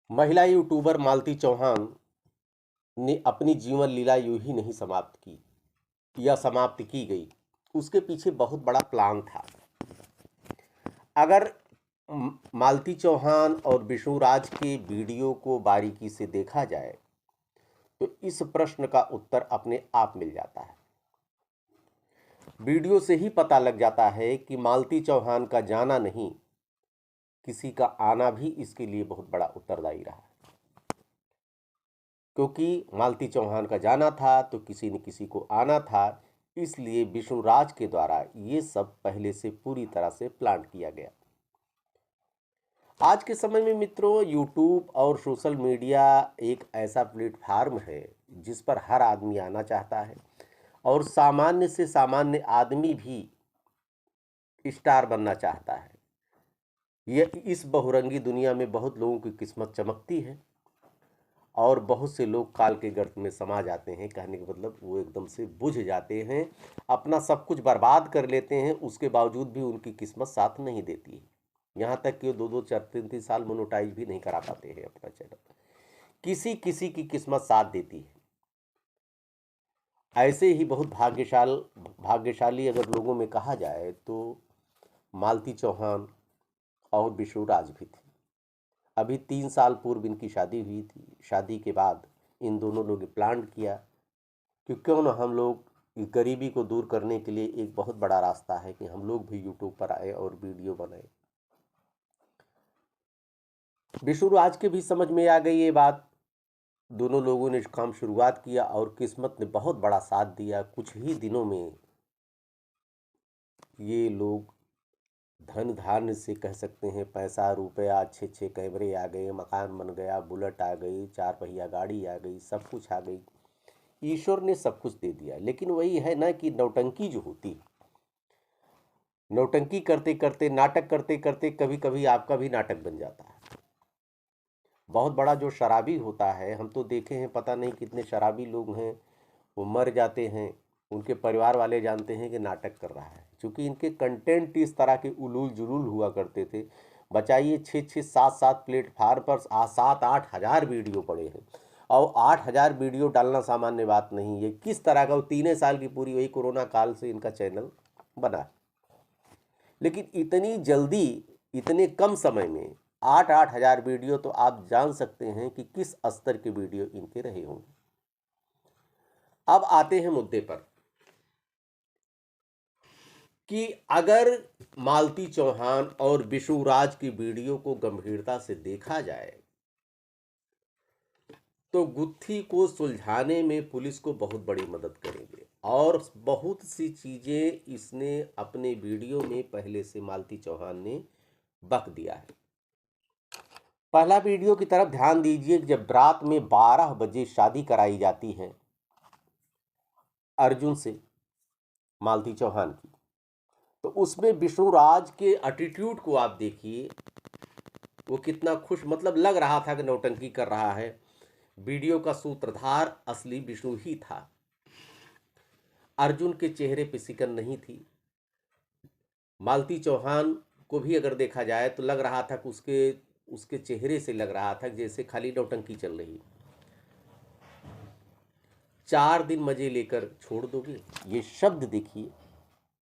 महिला यूट्यूबर मालती चौहान ने अपनी जीवन लीला यूं ही नहीं समाप्त की या समाप्त की गई। उसके पीछे बहुत बड़ा प्लान था। अगर मालती चौहान और विष्णुराज के वीडियो को बारीकी से देखा जाए तो इस प्रश्न का उत्तर अपने आप मिल जाता है। वीडियो से ही पता लग जाता है कि मालती चौहान का जाना नहीं, किसी का आना भी इसके लिए बहुत बड़ा उत्तरदायी रहा। क्योंकि मालती चौहान का जाना था तो किसी न किसी को आना था, इसलिए विष्णुराज के द्वारा ये सब पहले से पूरी तरह से प्लान किया गया। आज के समय में मित्रों, यूट्यूब और सोशल मीडिया एक ऐसा प्लेटफार्म है जिस पर हर आदमी आना चाहता है और सामान्य से सामान्य आदमी भी स्टार बनना चाहता है। यह इस बहुरंगी दुनिया में बहुत लोगों की किस्मत चमकती है और बहुत से लोग काल के गर्त में समा जाते हैं। कहने का मतलब वो एकदम से बुझ जाते हैं, अपना सब कुछ बर्बाद कर लेते हैं, उसके बावजूद भी उनकी किस्मत साथ नहीं देती है। यहाँ तक कि वो 2-2, 4-3 साल मोनेटाइज भी नहीं करा पाते हैं अपना चैनल। किसी किसी की किस्मत साथ देती है। ऐसे ही बहुत भाग्यशाली अगर लोगों में कहा जाए तो मालती चौहान और विष्णुराज भी थे। अभी 3 साल पूर्व इनकी शादी हुई थी। शादी के बाद इन दोनों लोगों ने प्लान किया कि क्यों ना हम लोग गरीबी को दूर करने के लिए, एक बहुत बड़ा रास्ता है कि हम लोग भी यूट्यूब पर आए और वीडियो बनाए। विष्णुराज के भी समझ में आ गई ये बात। दोनों लोगों ने काम शुरुआत किया और किस्मत ने बहुत बड़ा साथ दिया। कुछ ही दिनों में ये लोग धन धान्य से कह सकते हैं, पैसा रुपया, अच्छे अच्छे कैमरे आ गए, मकान बन गया, बुलेट आ गई, 4 पहिया गाड़ी आ गई, सब कुछ आ गई। ईश्वर ने सब कुछ दे दिया। लेकिन वही है ना कि नौटंकी जो होती है, नौटंकी करते करते, नाटक करते करते कभी कभी आपका भी नाटक बन जाता है। बहुत बड़ा जो शराबी होता है, हम तो देखे हैं, पता नहीं कितने शराबी लोग हैं, वो मर जाते हैं, उनके परिवार वाले जानते हैं कि नाटक कर रहा है। क्योंकि इनके कंटेंट इस तरह के उलूल जुलूल हुआ करते थे। बचाइए 6-6, 7-7 प्लेटफार्म पर 7-8 हज़ार वीडियो पड़े हैं और 8 हज़ार वीडियो डालना सामान्य बात नहीं है। किस तरह का, वो 3 साल की पूरी, वही कोरोना काल से इनका चैनल बना। लेकिन इतनी जल्दी, इतने कम समय में 8-8 हज़ार वीडियो, तो आप जान सकते हैं कि किस स्तर के वीडियो इनके रहे होंगे। अब आते हैं मुद्दे पर कि अगर मालती चौहान और विष्णुराज की वीडियो को गंभीरता से देखा जाए तो गुत्थी को सुलझाने में पुलिस को बहुत बड़ी मदद करेंगे। और बहुत सी चीजें इसने अपने वीडियो में पहले से मालती चौहान ने बक दिया है। पहला वीडियो की तरफ ध्यान दीजिए। जब रात में 12 बजे शादी कराई जाती है अर्जुन से, मालती चौहान की, तो उसमें विष्णुराज के एटीट्यूड को आप देखिए। वो कितना खुश, मतलब लग रहा था कि नौटंकी कर रहा है। वीडियो का सूत्रधार असली विष्णु ही था। अर्जुन के चेहरे पे सिकन नहीं थी। मालती चौहान को भी अगर देखा जाए तो लग रहा था कि उसके चेहरे से लग रहा था जैसे खाली नौटंकी चल रही। 4 दिन मजे लेकर छोड़ दोगे, ये शब्द देखिए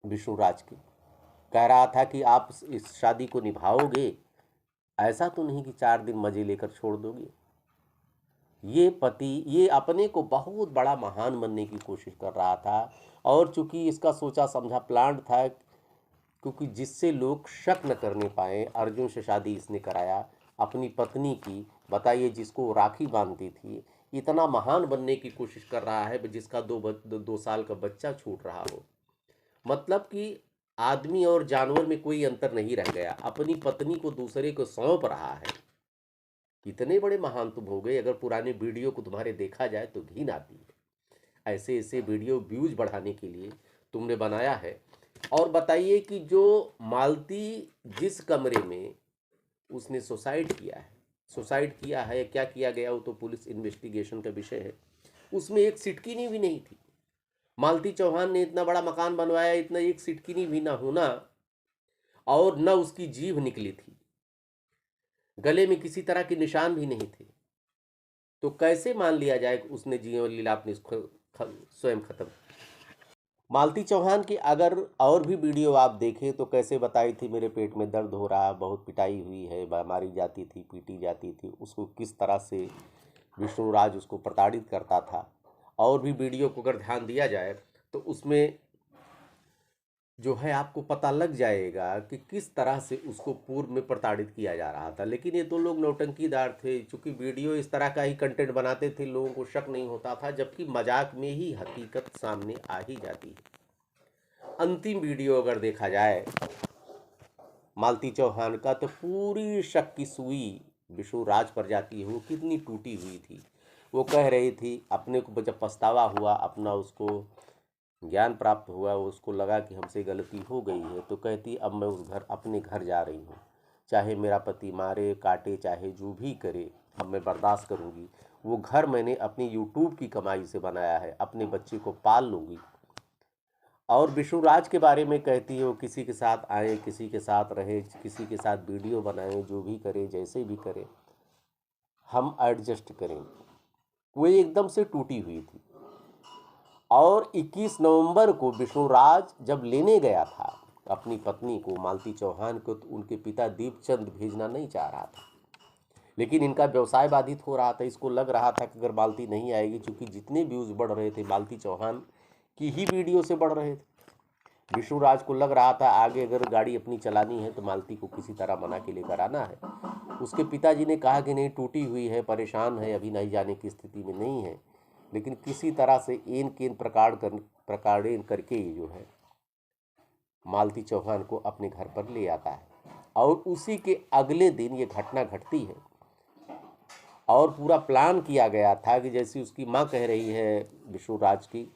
विष्णुराज के। कह रहा था कि आप इस शादी को निभाओगे, ऐसा तो नहीं कि 4 दिन मजे लेकर छोड़ दोगे। ये पति, ये अपने को बहुत बड़ा महान बनने की कोशिश कर रहा था। और चूंकि इसका सोचा समझा प्लान था, क्योंकि जिससे लोग शक न करने पाए, अर्जुन से शादी इसने कराया अपनी पत्नी की। बताइए, जिसको राखी बांधती थी, इतना महान बनने की कोशिश कर रहा है जिसका 2 साल का बच्चा छूट रहा हो। मतलब कि आदमी और जानवर में कोई अंतर नहीं रह गया, अपनी पत्नी को दूसरे को सौंप रहा है। कितने बड़े महान तुम हो गए। अगर पुराने वीडियो को तुम्हारे देखा जाए तो घिन आती है। ऐसे ऐसे वीडियो व्यूज बढ़ाने के लिए तुमने बनाया है। और बताइए कि जो मालती जिस कमरे में उसने सुसाइड किया है, क्या किया गया वो तो पुलिस इन्वेस्टिगेशन का विषय है। उसमें एक सिटकिनी भी नहीं थी। मालती चौहान ने इतना बड़ा मकान बनवाया, इतना एक सिटकिनी भी ना होना, और न उसकी जीभ निकली थी। गले में किसी तरह के निशान भी नहीं थे, तो कैसे मान लिया जाए कि उसने जीवन लीला अपनी स्वयं खत्म। मालती चौहान की अगर और भी वीडियो आप देखें तो कैसे बताई थी मेरे पेट में दर्द हो रहा, बहुत पिटाई हुई है, मारी जाती थी, पीटी जाती थी, उसको किस तरह से विष्णुराज उसको प्रताड़ित करता था। और भी वीडियो को अगर ध्यान दिया जाए तो उसमें जो है आपको पता लग जाएगा कि किस तरह से उसको पूर्व में प्रताड़ित किया जा रहा था। लेकिन ये तो लोग नौटंकीदार थे, चूंकि वीडियो इस तरह का ही कंटेंट बनाते थे, लोगों को शक नहीं होता था, जबकि मजाक में ही हकीकत सामने आ ही जाती है। अंतिम वीडियो अगर देखा जाए मालती चौहान का, तो पूरी शक की सुई विष्णुराज पर जाती है। वो कितनी टूटी हुई थी, वो कह रही थी अपने को जब पछतावा हुआ, अपना उसको ज्ञान प्राप्त हुआ, उसको लगा कि हमसे गलती हो गई है, तो कहती अब मैं उस घर अपने घर जा रही हूँ, चाहे मेरा पति मारे काटे, चाहे जो भी करे, अब मैं बर्दाश्त करूँगी। वो घर मैंने अपनी यूट्यूब की कमाई से बनाया है, अपने बच्चे को पाल लूँगी। और विष्णुराज के बारे में कहती है वो किसी के साथ आए, किसी के साथ रहे, किसी के साथ वीडियो बनाए, जो भी करे, जैसे भी करे, हम एडजस्ट करेंगे। वो एकदम से टूटी हुई थी। और 21 नवंबर को विष्णुराज जब लेने गया था अपनी पत्नी को, मालती चौहान को, तो उनके पिता दीपचंद भेजना नहीं चाह रहा था, लेकिन इनका व्यवसाय बाधित हो रहा था। इसको लग रहा था कि अगर मालती नहीं आएगी, चूंकि जितने व्यूज़ बढ़ रहे थे मालती चौहान की ही वीडियो से बढ़ रहे थे, विष्णुराज को लग रहा था आगे अगर गाड़ी अपनी चलानी है तो मालती को किसी तरह मना के लेकर आना है। उसके पिताजी ने कहा कि नहीं, टूटी हुई है, परेशान है, अभी नहीं जाने की स्थिति में नहीं है, लेकिन किसी तरह से एन केन प्रकारेण करके ये जो है मालती चौहान को अपने घर पर ले आता है। और उसी के अगले दिन ये घटना घटती है। और पूरा प्लान किया गया था कि जैसी उसकी माँ कह रही है विष्णुराज की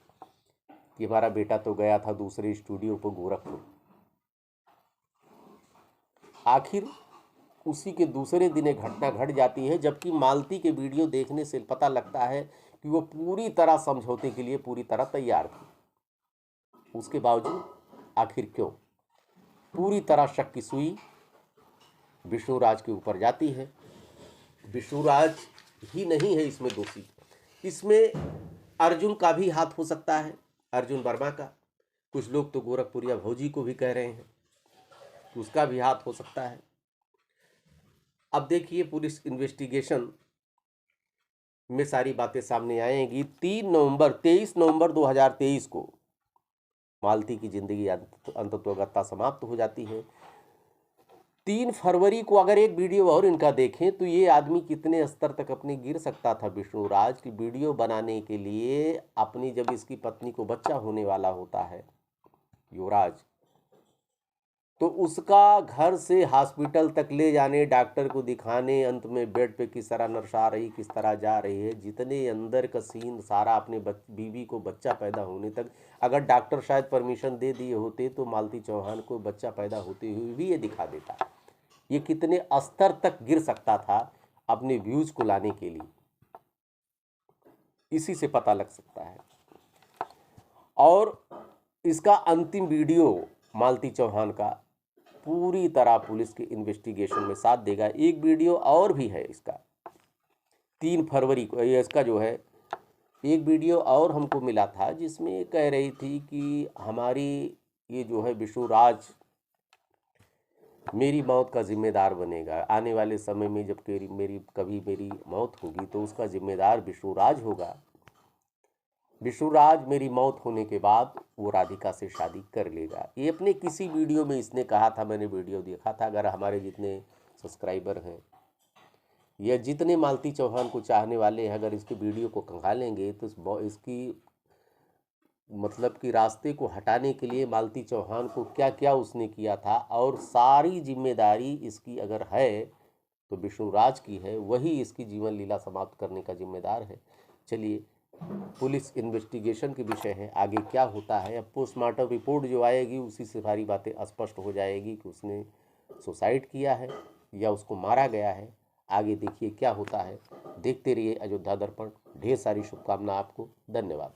कि हमारा बेटा तो गया था दूसरे स्टूडियो पर गोरखपुर, आखिर उसी के दूसरे दिन एक घटना घट जाती है, जबकि मालती के वीडियो देखने से पता लगता है कि वो पूरी तरह समझौते के लिए पूरी तरह तैयार थी। उसके बावजूद आखिर क्यों पूरी तरह शक की सुई विष्णुराज के ऊपर जाती है। विष्णुराज ही नहीं है इसमें दोषी, इसमें अर्जुन का भी हाथ हो सकता है, अर्जुन वर्मा का। कुछ लोग तो गोरखपुरिया भौजी को भी कह रहे हैं कि उसका भी हाथ हो सकता है। अब देखिए पुलिस इन्वेस्टिगेशन में सारी बातें सामने आएंगी। 23 नवंबर 2023 को मालती की जिंदगी अंततोगत्ता समाप्त हो जाती है। 3 फरवरी को अगर एक वीडियो और इनका देखें तो ये आदमी कितने स्तर तक अपने गिर सकता था। विष्णुराज की वीडियो बनाने के लिए अपनी, जब इसकी पत्नी को बच्चा होने वाला होता है युवराज, तो उसका घर से हॉस्पिटल तक ले जाने, डॉक्टर को दिखाने, अंत में बेड पे किस तरह नर्स आ रही, किस तरह जा रही है, जितने अंदर का सीन सारा, अपने बीवी को बच्चा पैदा होने तक, अगर डॉक्टर शायद परमिशन दे दिए होते तो मालती चौहान को बच्चा पैदा होते हुए भी ये दिखा देता। ये कितने स्तर तक गिर सकता था अपने व्यूज को लाने के लिए, इसी से पता लग सकता है। और इसका अंतिम वीडियो मालती चौहान का पूरी तरह पुलिस के इन्वेस्टिगेशन में साथ देगा। एक वीडियो और भी है इसका 3 फरवरी को, ये इसका जो है एक वीडियो और हमको मिला था जिसमें कह रही थी कि हमारी ये जो है विष्णुराज मेरी मौत का जिम्मेदार बनेगा, आने वाले समय में जब कभी मेरी मौत होगी तो उसका जिम्मेदार विष्णुराज होगा। विष्णुराज मेरी मौत होने के बाद वो राधिका से शादी कर लेगा। ये अपने किसी वीडियो में इसने कहा था, मैंने वीडियो देखा था। अगर हमारे जितने सब्सक्राइबर हैं या जितने मालती चौहान को चाहने वाले हैं, अगर इसके वीडियो को खंगालेंगे तो इसकी मतलब कि रास्ते को हटाने के लिए मालती चौहान को क्या क्या उसने किया था, और सारी जिम्मेदारी इसकी अगर है तो विष्णुराज की है, वही इसकी जीवन लीला समाप्त करने का जिम्मेदार है। चलिए, पुलिस इन्वेस्टिगेशन के विषय है, आगे क्या होता है। अब पोस्टमार्टम रिपोर्ट जो आएगी उसी से सारी बातें स्पष्ट हो जाएगी कि उसने सुसाइड किया है या उसको मारा गया है। आगे देखिए क्या होता है। देखते रहिए अयोध्या दर्पण। ढेर सारी शुभकामना आपको। धन्यवाद।